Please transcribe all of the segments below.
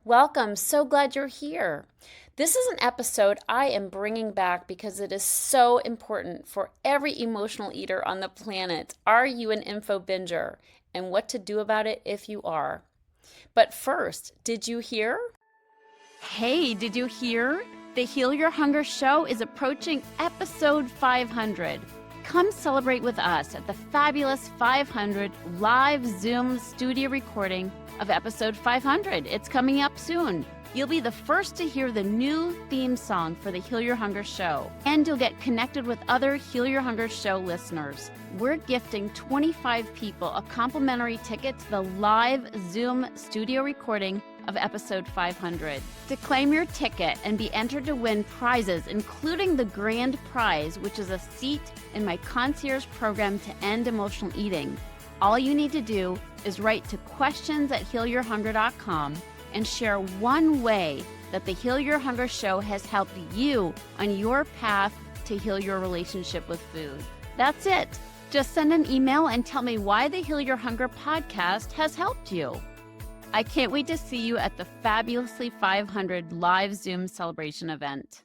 Welcome. So glad you're here. This is an episode I am bringing back because it is so important for every emotional eater on the planet. Are you an info binger? And what to do about it if you are. But first, did you hear? Hey, did you hear? The Heal Your Hunger show is approaching episode 500. Come celebrate with us at the fabulous 500 live Zoom studio recording of episode 500. It's coming up soon. You'll be the first to hear the new theme song for the Heal Your Hunger show, and you'll get connected with other Heal Your Hunger show listeners. We're gifting 25 people a complimentary ticket to the live Zoom studio recording of episode 500. To claim your ticket and be entered to win prizes, including the grand prize, which is a seat in my concierge program to end emotional eating, all you need to do is write to questions@healyourhunger.com and share one way that the Heal Your Hunger show has helped you on your path to heal your relationship with food. That's it. Just send an email and tell me why the Heal Your Hunger podcast has helped you. I can't wait to see you at the fabulously 500 live Zoom celebration event.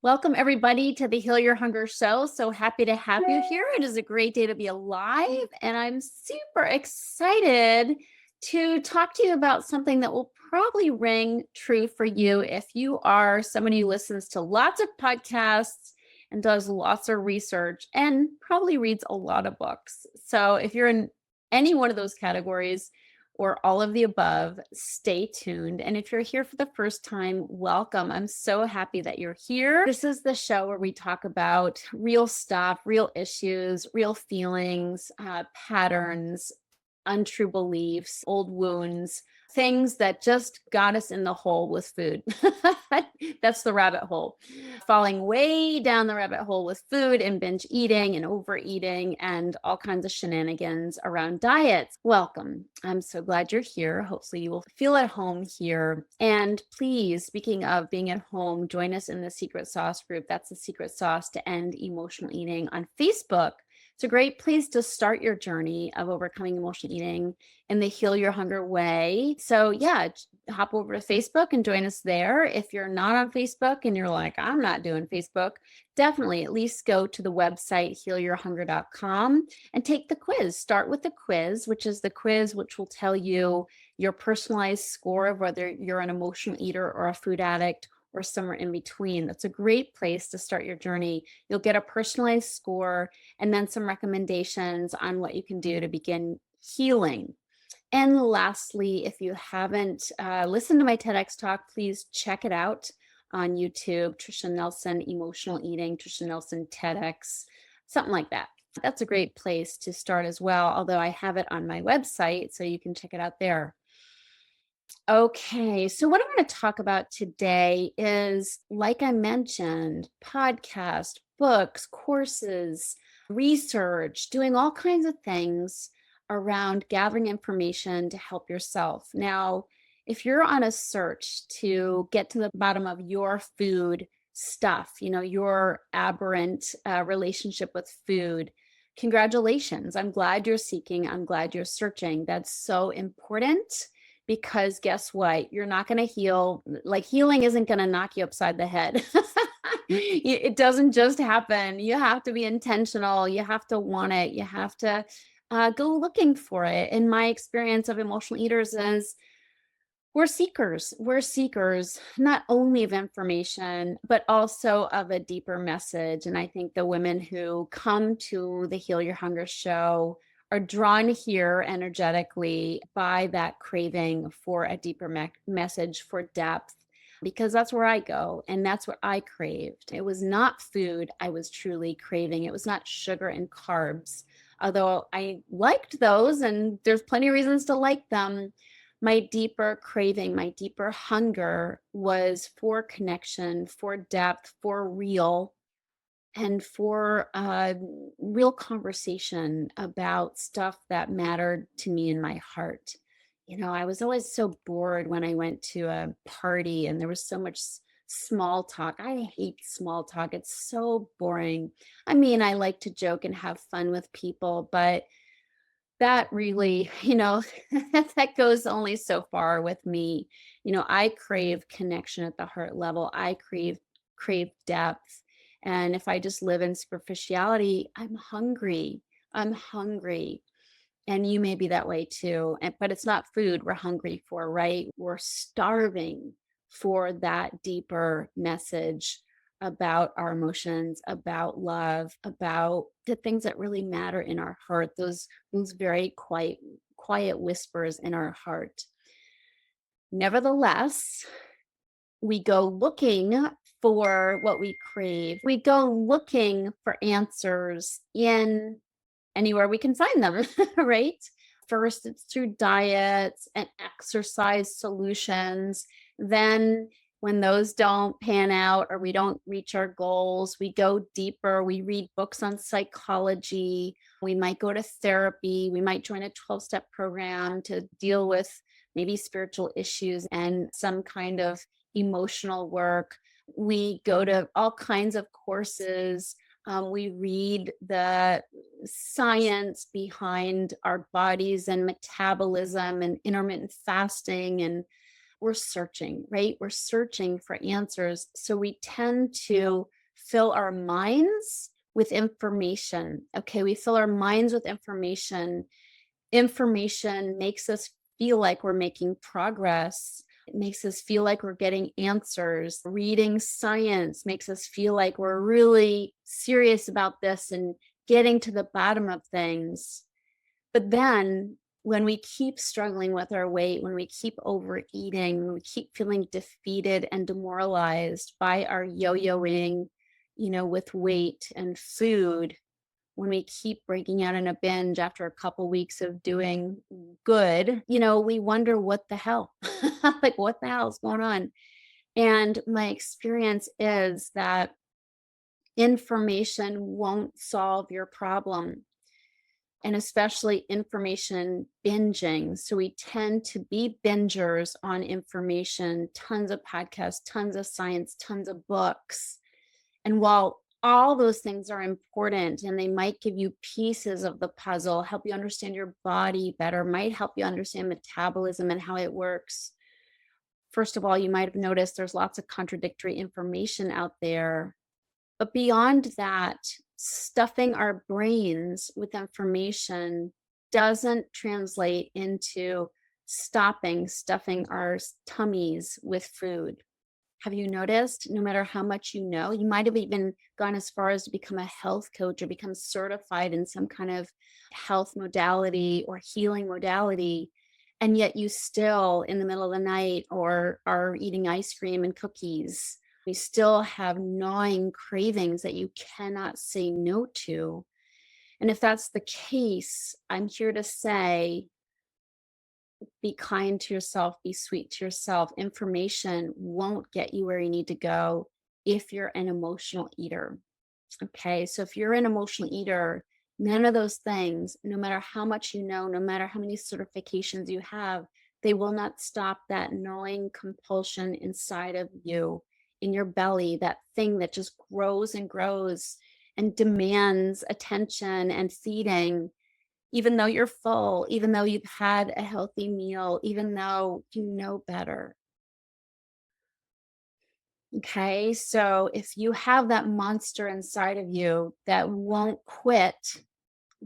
Welcome, everybody, to the Heal Your Hunger show. So happy to have you here. It is a great day to be alive, and I'm super excited to talk to you about something that will probably ring true for you if you are somebody who listens to lots of podcasts and does lots of research and probably reads a lot of books. So if you're in any one of those categories, or all of the above, stay tuned. And if you're here for the first time, welcome. I'm so happy that you're here. This is the show where we talk about real stuff, real issues, real feelings, patterns, untrue beliefs, old wounds, things that just got us in the hole with food. That's the rabbit hole. Falling way down the rabbit hole with food and binge eating and overeating and all kinds of shenanigans around diets. Welcome. I'm so glad you're here. Hopefully you will feel at home here. And please, speaking of being at home, join us in the Secret Sauce group. That's the Secret Sauce to End Emotional Eating on Facebook. It's a great place to start your journey of overcoming emotional eating in the Heal Your Hunger way. So yeah, hop over to Facebook and join us there. If you're not on Facebook and you're like, I'm not doing Facebook, definitely at least go to the website healyourhunger.com and take the quiz. Start with the quiz, which is the quiz which will tell you your personalized score of whether you're an emotional eater or a food addict or somewhere in between. That's a great place to start your journey. You'll get a personalized score and then some recommendations on what you can do to begin healing. And lastly, if you haven't listened to my TEDx talk, please check it out on YouTube. Tricia Nelson, Emotional Eating, Tricia Nelson, TEDx, something like that. That's a great place to start as well, although I have it on my website, so you can check it out there. Okay, so what I'm going to talk about today is, like I mentioned, podcast, books, courses, research, doing all kinds of things around gathering information to help yourself. Now, if you're on a search to get to the bottom of your food stuff, your aberrant relationship with food, congratulations. I'm glad you're seeking. I'm glad you're searching. That's so important. Because guess what? You're not going to heal. Like, healing isn't going to knock you upside the head. It doesn't just happen. You have to be intentional. You have to want it. You have to go looking for it. In my experience of emotional eaters is we're seekers. We're seekers not only of information, but also of a deeper message. And I think the women who come to the Heal Your Hunger show are drawn here energetically by that craving for a deeper message, for depth, because that's where I go and that's what I craved. It was not food I was truly craving. It was not sugar and carbs, although I liked those and there's plenty of reasons to like them. My deeper craving, my deeper hunger was for connection, for depth, for real, and for real conversation about stuff that mattered to me in my heart. I was always so bored when I went to a party and there was so much small talk. I hate small talk. It's so boring. I mean, I like to joke and have fun with people, but that really, that goes only so far with me. I crave connection at the heart level. I crave depth. And if I just live in superficiality, I'm hungry. I'm hungry. And you may be that way too. But it's not food we're hungry for, right? We're starving for that deeper message about our emotions, about love, about the things that really matter in our heart, those very quiet whispers in our heart. Nevertheless, we go looking for what we crave. We go looking for answers in anywhere we can find them, right? First, it's through diets and exercise solutions. Then, when those don't pan out or we don't reach our goals, we go deeper. We read books on psychology. We might go to therapy. We might join a 12-step program to deal with maybe spiritual issues and some kind of emotional work. We go to all kinds of courses. We read the science behind our bodies and metabolism and intermittent fasting. And we're searching, right? We're searching for answers. So we tend to fill our minds with information. Okay. We fill our minds with information. Information makes us feel like we're making progress. It makes us feel like we're getting answers. Reading science makes us feel like we're really serious about this and getting to the bottom of things. But then when we keep struggling with our weight, when we keep overeating, when we keep feeling defeated and demoralized by our yo-yoing, with weight and food, when we keep breaking out in a binge after a couple weeks of doing good, we wonder what the hell, like what the hell is going on? And my experience is that information won't solve your problem, and especially information binging. So we tend to be bingers on information, tons of podcasts, tons of science, tons of books. And while all those things are important and they might give you pieces of the puzzle, help you understand your body better, might help you understand metabolism and how it works. First of all, you might have noticed there's lots of contradictory information out there. But beyond that, stuffing our brains with information doesn't translate into stuffing our tummies with food. Have you noticed no matter how much you might have even gone as far as to become a health coach or become certified in some kind of health modality or healing modality, and yet you still in the middle of the night or are eating ice cream and cookies. You still have gnawing cravings that you cannot say no to. And if that's the case, I'm here to say, be kind to yourself, be sweet to yourself. Information won't get you where you need to go if you're an emotional eater. Okay. So if you're an emotional eater, none of those things, no matter how much no matter how many certifications you have, they will not stop that gnawing compulsion inside of you, in your belly, that thing that just grows and grows and demands attention and feeding, even though you're full, even though you've had a healthy meal, even though you know better. Okay. So if you have that monster inside of you that won't quit,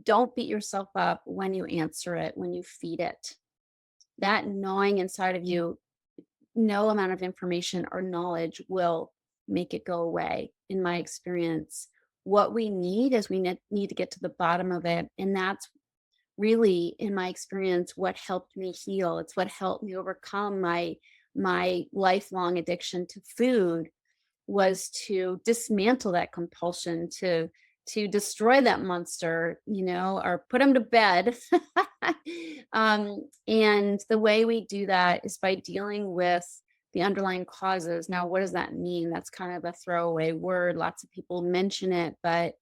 don't beat yourself up when you answer it, when you feed it. That gnawing inside of you, no amount of information or knowledge will make it go away, in my experience. What we need is need to get to the bottom of it. And that's really, in my experience, what helped me heal. It's what helped me overcome my lifelong addiction to food, was to dismantle that compulsion, to destroy that monster, or put him to bed. And the way we do that is by dealing with the underlying causes. Now, what does that mean? That's kind of a throwaway word. Lots of people mention it, but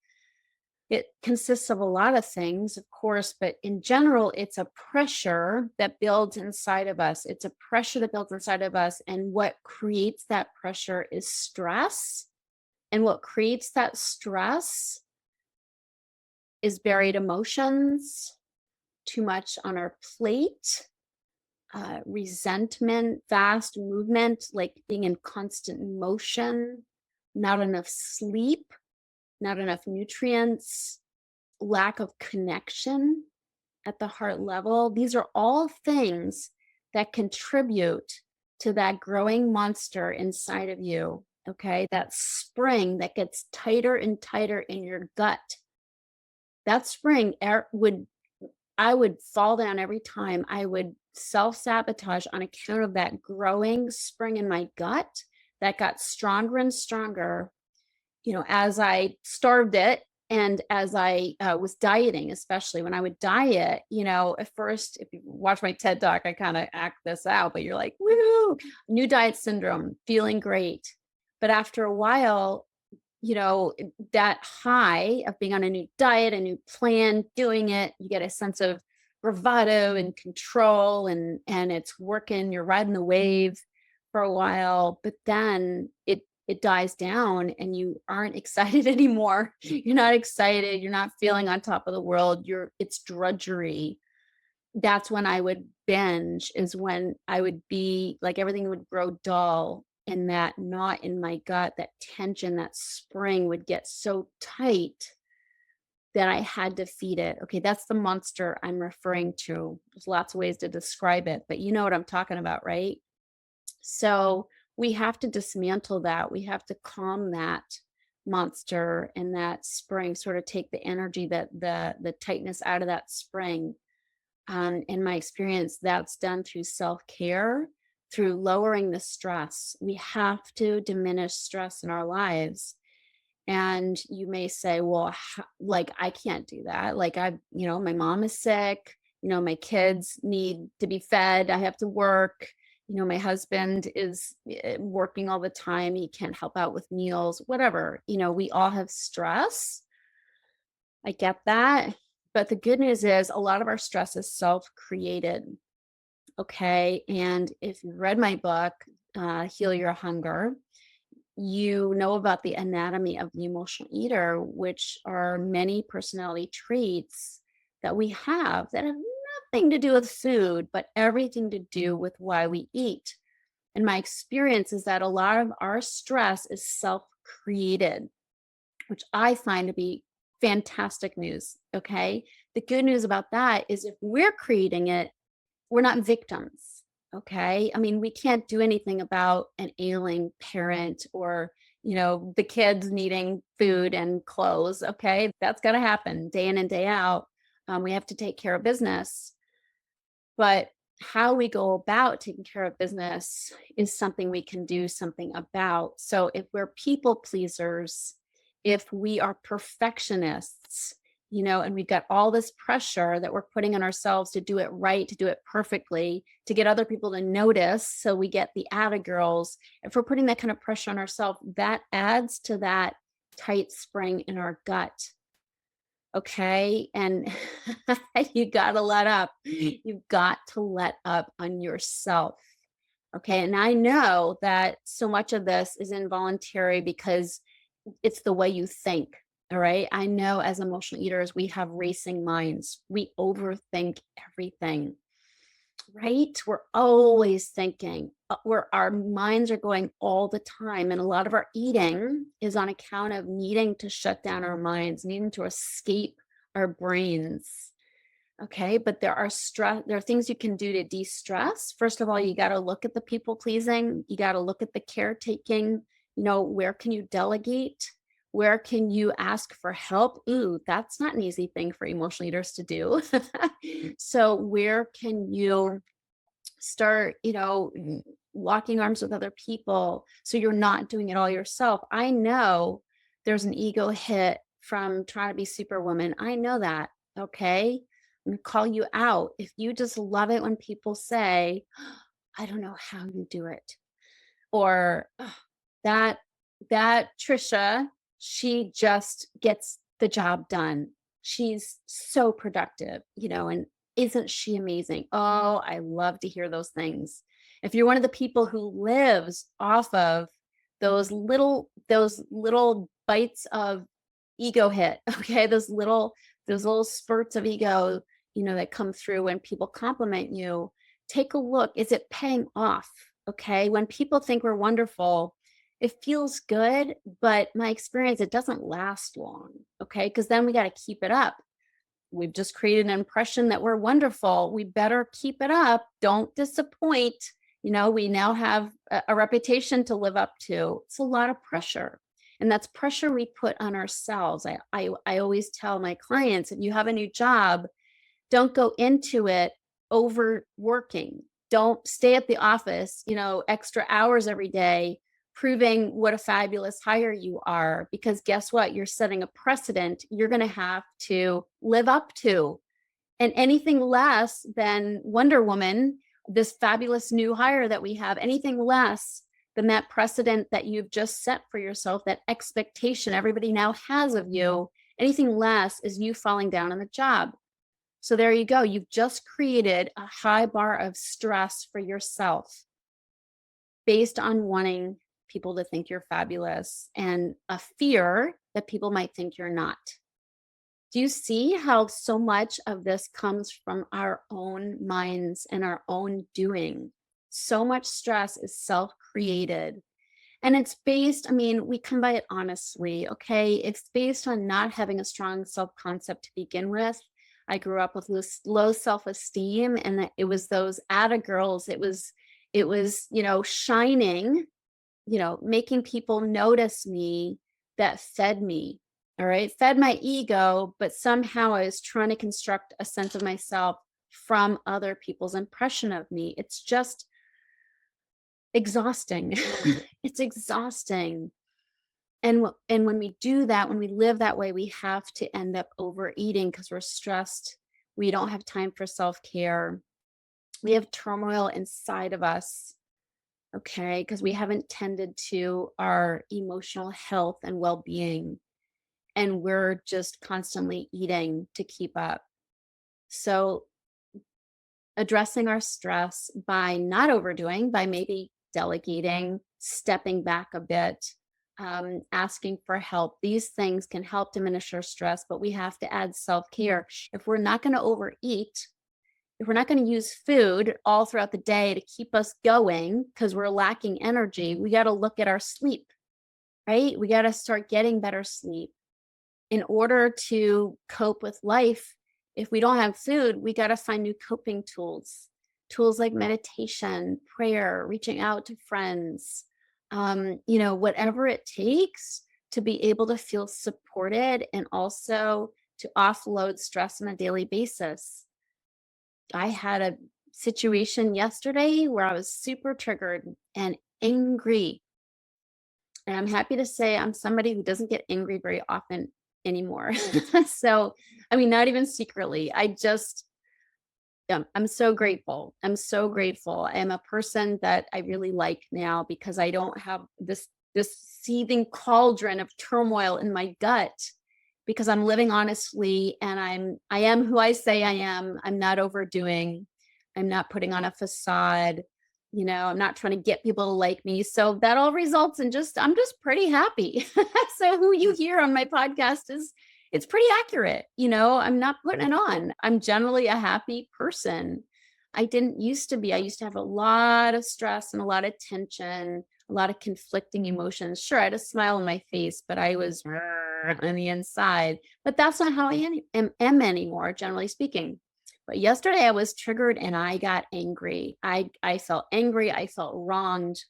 it consists of a lot of things, of course, but in general, it's a pressure that builds inside of us. It's a pressure that builds inside of us. And what creates that pressure is stress. And what creates that stress is buried emotions, too much on our plate, resentment, fast movement, like being in constant motion, not enough sleep, not enough nutrients, lack of connection at the heart level. These are all things that contribute to that growing monster inside of you. Okay. That spring that gets tighter and tighter in your gut. That spring I would fall down every time. I would self sabotage on account of that growing spring in my gut that got stronger and stronger, as I starved it and as I was dieting, especially when I would diet, at first, if you watch my TED Talk, I kind of act this out, but you're like, woo, new diet syndrome, feeling great. But after a while, that high of being on a new diet, a new plan, doing it, you get a sense of bravado and control and it's working, you're riding the wave for a while, but then it dies down and you aren't excited anymore. You're not excited, you're not feeling on top of the world, it's drudgery. That's when I would binge, is when I would be like everything would grow dull and that knot in my gut, that tension, that spring would get so tight that I had to feed it. Okay, that's the monster I'm referring to. There's lots of ways to describe it, but you know what I'm talking about, right? So we have to dismantle that. We have to calm that monster and that spring, sort of take the energy, that the tightness out of that spring. In my experience, that's done through self-care, through lowering the stress. We have to diminish stress in our lives. And you may say, well, like, I can't do that. Like, my mom is sick, my kids need to be fed. I have to work. My husband is working all the time. He can't help out with meals, whatever. We all have stress. I get that. But the good news is a lot of our stress is self-created. Okay. And if you've read my book, Heal Your Hunger, you know about the anatomy of the emotional eater, which are many personality traits that we have that have nothing to do with food, but everything to do with why we eat. And my experience is that a lot of our stress is self-created, which I find to be fantastic news. Okay. The good news about that is if we're creating it, we're not victims. Okay. I mean, we can't do anything about an ailing parent or, the kids needing food and clothes. Okay. That's got to happen day in and day out. We have to take care of business. But how we go about taking care of business is something we can do something about. So if we're people pleasers, if we are perfectionists, and we've got all this pressure that we're putting on ourselves to do it right, to do it perfectly, to get other people to notice, so we get the atta girls. If we're putting that kind of pressure on ourselves, that adds to that tight spring in our gut. Okay. And you got to let up. You've got to let up on yourself. Okay. And I know that so much of this is involuntary because it's the way you think. All right. I know as emotional eaters, we have racing minds. We overthink everything, right? We're always thinking, where our minds are going all the time. And a lot of our eating is on account of needing to shut down our minds, needing to escape our brains. Okay. But there are things you can do to de-stress. First of all, you got to look at the people pleasing. You got to look at the caretaking. Where can you delegate? Where can you ask for help? Ooh, that's not an easy thing for emotional eaters to do. So where can you start, locking arms with other people so you're not doing it all yourself? I know there's an ego hit from trying to be superwoman. I know that. Okay. I'm going to call you out. If you just love it when people say, I don't know how you do it. Or that Tricia, she just gets the job done. She's so productive, and isn't she amazing? Oh, I love to hear those things. If you're one of the people who lives off of those little bites of ego hit, okay, those little spurts of ego, that come through when people compliment you, take a look. Is it paying off? Okay. When people think we're wonderful, it feels good, but my experience, it doesn't last long. Okay. Because then we got to keep it up. We've just created an impression that we're wonderful. We better keep it up. Don't disappoint. We now have a reputation to live up to. It's a lot of pressure. And that's pressure we put on ourselves. I always tell my clients, if you have a new job, don't go into it overworking. Don't stay at the office, extra hours every day, proving what a fabulous hire you are, because guess what? You're setting a precedent you're going to have to live up to. And anything less than Wonder Woman, this fabulous new hire that we have, anything less than that precedent that you've just set for yourself, that expectation everybody now has of you, anything less is you falling down on the job. So there you go. You've just created a high bar of stress for yourself based on wanting people to think you're fabulous and a fear that people might think you're not. Do you see how so much of this comes from our own minds and our own doing? So much stress is self-created. And it's based, we come by it honestly, okay? It's based on not having a strong self-concept to begin with. I grew up with low self-esteem, and it was those atta girls. It was, shining, making people notice me that fed me. All right. Fed my ego, but somehow I was trying to construct a sense of myself from other people's impression of me. It's just exhausting. It's exhausting. And when we do that, when we live that way, we have to end up overeating because we're stressed. We don't have time for self-care. We have turmoil inside of us, okay, because we haven't tended to our emotional health and well-being. And we're just constantly eating to keep up. So addressing our stress by not overdoing, by maybe delegating, stepping back a bit, asking for help. These things can help diminish our stress, but we have to add self-care. If we're not going to overeat, if we're not going to use food all throughout the day to keep us going because we're lacking energy, we got to look at our sleep, right? We got to start getting better sleep. In order to cope with life, if we don't have food, we got to find new coping tools like meditation, prayer, reaching out to friends, whatever it takes to be able to feel supported and also to offload stress on a daily basis. I had a situation yesterday where I was super triggered and angry. And I'm happy to say I'm somebody who doesn't get angry very often anymore. So, not even secretly. I'm so grateful. I'm so grateful. I am a person that I really like now because I don't have this seething cauldron of turmoil in my gut, because I'm living honestly and I am who I say I am. I'm not overdoing. I'm not putting on a facade. I'm not trying to get people to like me. So that all results in I'm just pretty happy. So who you hear on my podcast it's pretty accurate. I'm not putting it on. I'm generally a happy person. I didn't used to be. I used to have a lot of stress and a lot of tension, a lot of conflicting emotions. Sure, I had a smile on my face, but I was on the inside. But that's not how I am anymore, generally speaking. But yesterday I was triggered and I got angry. I felt angry. I felt wronged.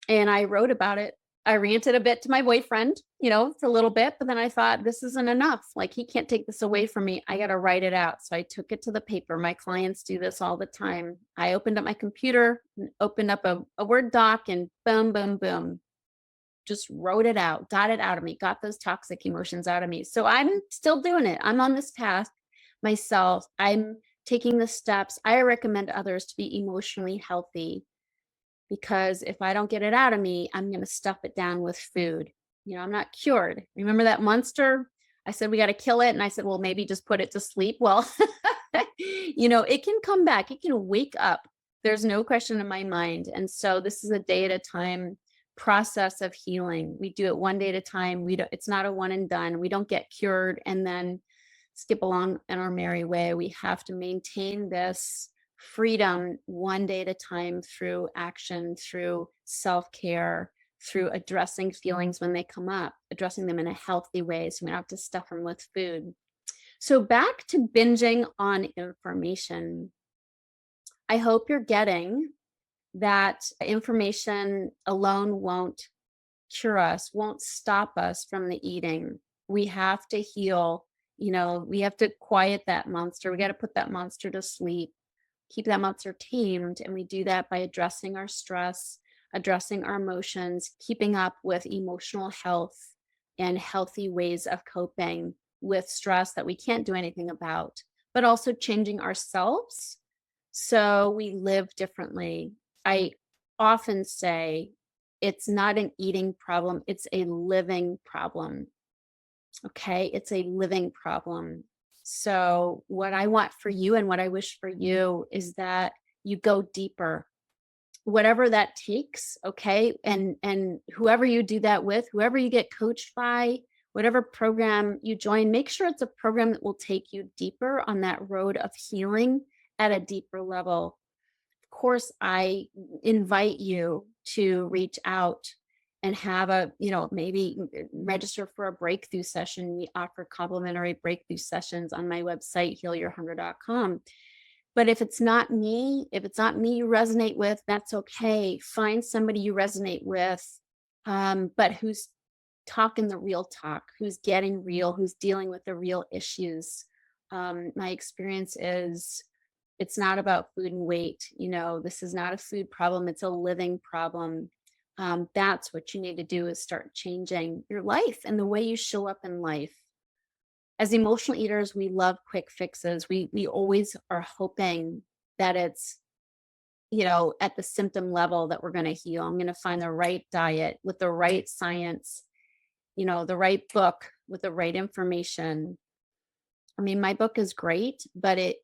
And I wrote about it. I ranted a bit to my boyfriend, for a little bit, but then I thought this isn't enough. Like, he can't take this away from me. I got to write it out. So I took it to the paper. My clients do this all the time. I opened up my computer and opened up a Word doc and boom, boom, boom. Just wrote it out, got it out of me, got those toxic emotions out of me. So I'm still doing it. I'm on this path myself. I'm taking the steps I recommend others to be emotionally healthy, because if I don't get it out of me, I'm going to stuff it down with food. I'm not cured. Remember that monster? I said, we got to kill it. And I said, well, maybe just put it to sleep. Well, it can come back. It can wake up. There's no question in my mind. And so this is a day at a time process of healing. We do it one day at a time. It's not a one and done. We don't get cured and then skip along in our merry way. We have to maintain this freedom one day at a time through action, through self-care, through addressing feelings when they come up, addressing them in a healthy way so we don't have to stuff them with food. So back to binging on information. I hope you're getting that information alone won't cure us, won't stop us from the eating. We have to heal, we have to quiet that monster. We got to put that monster to sleep, keep that monster tamed. And we do that by addressing our stress, addressing our emotions, keeping up with emotional health and healthy ways of coping with stress that we can't do anything about, but also changing ourselves so we live differently. I often say it's not an eating problem, it's a living problem. Okay, it's a living problem. So, what I want for you and what I wish for you is that you go deeper, whatever that takes. Okay, and whoever you do that with, whoever you get coached by, whatever program you join, make sure it's a program that will take you deeper on that road of healing at a deeper level. Of course, I invite you to reach out and have maybe register for a breakthrough session. We offer complimentary breakthrough sessions on my website, healyourhunger.com. But if it's not me you resonate with, that's okay. Find somebody you resonate with, but who's talking the real talk, who's getting real, who's dealing with the real issues. My experience is it's not about food and weight. This is not a food problem. It's a living problem. That's what you need to do, is start changing your life and the way you show up in life. As emotional eaters, we love quick fixes. We always are hoping that it's, at the symptom level that we're going to heal. I'm going to find the right diet with the right science, the right book with the right information. I mean, my book is great, but it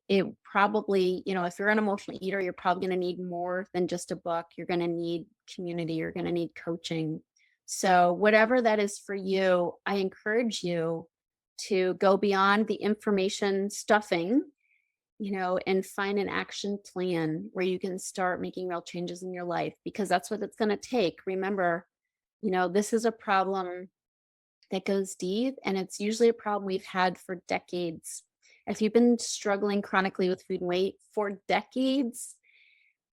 probably, if you're an emotional eater, you're probably going to need more than just a book. You're going to need community. You're going to need coaching. So whatever that is for you, I encourage you to go beyond the information stuffing, and find an action plan where you can start making real changes in your life, because that's what it's going to take. Remember, this is a problem that goes deep, and it's usually a problem we've had for decades. If you've been struggling chronically with food and weight for decades,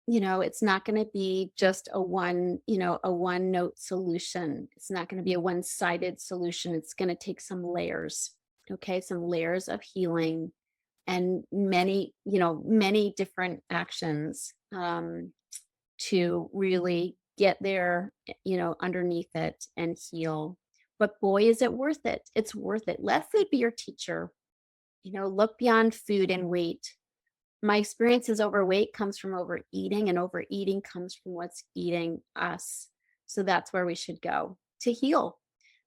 it's not going to be just a one note solution. It's not going to be a one-sided solution. It's going to take some layers, okay? Some layers of healing and many different actions to really get there, underneath it and heal. But boy, is it worth it. It's worth it. Let food be your teacher. Look beyond food and weight. My experience is overweight comes from overeating, and overeating comes from what's eating us. So that's where we should go to heal.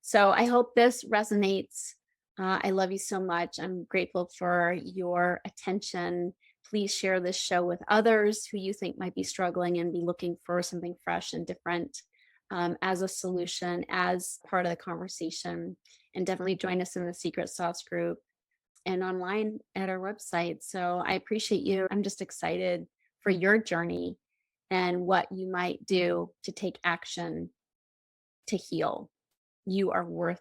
So I hope this resonates. I love you so much. I'm grateful for your attention. Please share this show with others who you think might be struggling and be looking for something fresh and different. As a solution, as part of the conversation. And definitely join us in the Secret Sauce group and online at our website. So I appreciate you. I'm just excited for your journey and what you might do to take action to heal. You are worth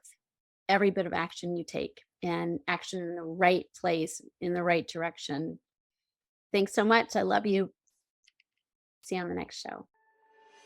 every bit of action you take, and action in the right place, in the right direction. Thanks so much. I love you. See you on the next show.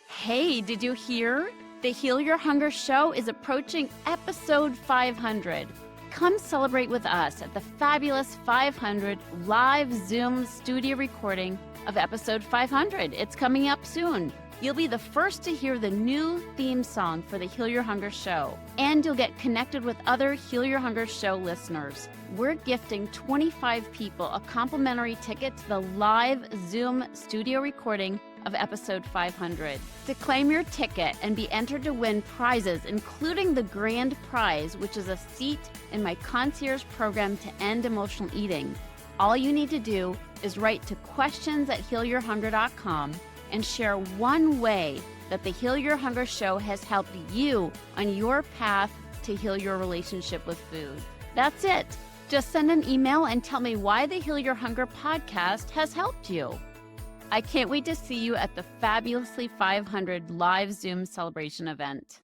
Hey, did you hear? The Heal Your Hunger show is approaching episode 500. Come celebrate with us at the fabulous 500 live Zoom studio recording of episode 500. It's coming up soon. You'll be the first to hear the new theme song for the Heal Your Hunger show, and you'll get connected with other Heal Your Hunger show listeners. We're gifting 25 people a complimentary ticket to the live Zoom studio recording of episode 500. To claim your ticket and be entered to win prizes, including the grand prize, which is a seat in my concierge program to end emotional eating, all you need to do is write to questions@healyourhunger.com and share one way that the Heal Your Hunger show has helped you on your path to heal your relationship with food. That's it. Just send an email and tell me why the Heal Your Hunger podcast has helped you. I can't wait to see you at the Fabulously 500 live Zoom celebration event.